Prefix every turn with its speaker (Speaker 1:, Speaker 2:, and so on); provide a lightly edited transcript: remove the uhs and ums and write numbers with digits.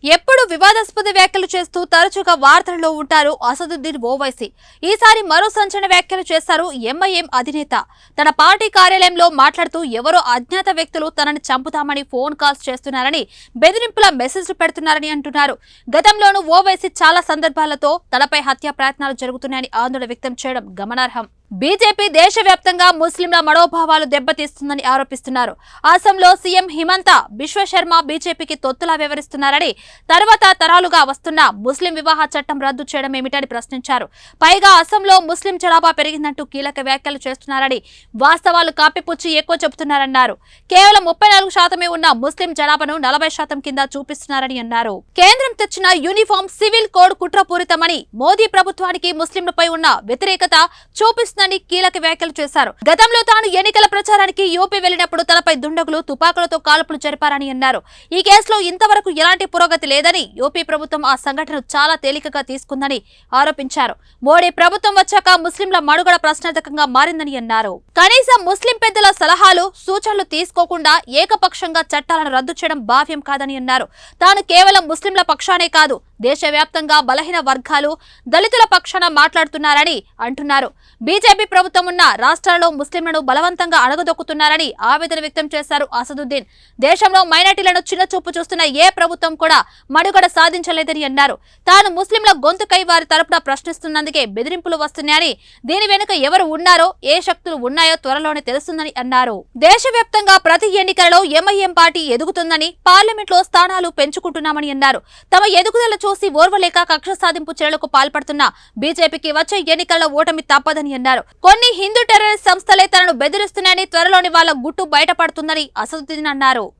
Speaker 1: ఎప్పుడు వివాదాస్పద వ్యాఖ్యలు చేస్తూ తరచుగా వార్తల్లో ఉంటారు అసదుద్దీన్ ఓవైసీ. ఈసారి మరో సంచలన వ్యాఖ్యలు చేశారు ఎంఐఎం అధినేత. తన పార్టీ కార్యాలయంలో మాట్లాడుతూ ఎవరో అజ్ఞాత వ్యక్తులు తనని చంపుతామని ఫోన్ కాల్స్ చేస్తున్నారని, బెదిరింపుల మెసేజ్లు పెడుతున్నారని అంటున్నారు. గతంలోనూ ఓవైసీ చాలా సందర్భాలతో తనపై హత్యా ప్రయత్నాలు జరుగుతున్నాయని ఆందోళన వ్యక్తం చేయడం గమనార్హం. బీజేపీ దేశవ్యాప్తంగా ముస్లింల మనోభావాలు దెబ్బతీస్తుందని ఆరోపిస్తున్నారు. అసోంలో సీఎం హిమంత బిశ్వ శర్మ బీజేపీకి తొత్తులా వ్యవహరిస్తున్నారని, తర్వాత తరాలుగా వస్తున్న ముస్లిం వివాహ చట్టం రద్దు చేయడం ఏమిటని ప్రశ్నించారు. పైగా అసోంలో ముస్లిం జనాభా పెరిగిందంటూ కీలక వ్యాఖ్యలు చేస్తున్నారని, వాస్తవాలు కాపిపుచ్చి ఎక్కువ చెబుతున్నారన్నారు. కేవలం 34% ఉన్న ముస్లిం జనాభాను 40% కింద చూపిస్తున్నారని అన్నారు. కేంద్రం తెచ్చిన యూనిఫామ్ సివిల్ కోడ్ కుట్రపూరితమని, మోదీ ప్రభుత్వానికి ముస్లింలపై ఉన్న వ్యతిరేకత చూపిస్తున్న కీలక వ్యాఖ్యలు చేశారు. గతంలో తాను ఎన్నికల ప్రచారానికి యూపీ వెళ్లినప్పుడు తనపై దుండగులు తుపాకులతో కాల్పులు జరిపారని అన్నారు. ఈ కేసులో ఇంతవరకు ఎలాంటి పురోగతి లేదని, యూపీ ప్రభుత్వం ఆ సంఘటనను చాలా తేలికగా తీసుకుందని ఆరోపించారు. మోడీ ప్రభుత్వం వచ్చాక ముస్లింల మనుగడ ప్రశ్నార్థకంగా మారిందని అన్నారు. కనీసం ముస్లిం పెద్దల సలహాలు, సూచనలు తీసుకోకుండా ఏకపక్షంగా చట్టాలను రద్దు చేయడం భావ్యం కాదని అన్నారు. తాను కేవలం ముస్లింల పక్షానే కాదు, దేశవ్యాప్తంగా బలహీన వర్గాలు, దళితుల పక్షాన మాట్లాడుతున్నారని అంటున్నారు. బీజేపీ ప్రభుత్వం ఉన్న రాష్ట్రాల్లో ముస్లింలను బలవంతంగా అణగదొక్కుతున్నారని ఆవేదన వ్యక్తం చేశారు అసదుద్దీన్. దేశంలో మైనార్టీలను చిన్నచూపు చూస్తున్న ఏ ప్రభుత్వం కూడా మనుగడ సాధించలేదని అన్నారు. తాను ముస్లింల గొంతుకై వారి తరపున ప్రశ్నిస్తున్నందుకే బెదిరింపులు వస్తున్నాయని, దీని వెనుక ఎవరు ఉన్నారో, ఏ శక్తులు ఉన్నాయో త్వరలోనే తెలుస్తుందని అన్నారు. దేశవ్యాప్తంగా ప్రతి ఎన్నికలలో ఎంఐఎం పార్టీ ఎదుగుతుందని, పార్లమెంట్లో స్థానాలు పెంచుకుంటున్నామని అన్నారు. తమ ఎదుగుదల చూసి ఓర్వలేక కక్ష సాధింపు చర్యలకు పాల్పడుతున్న బీజేపీకి వచ్చే ఎన్నికల్లో ఓటమి తప్పదని అన్నారు. కొన్ని హిందూ టెర్రరిస్ట్ సంస్థలే తనను బెదిరిస్తున్నాయని, త్వరలోని వాళ్ళ గుట్టు బయటపడుతుందని అసదుద్దీన్ అన్నారు.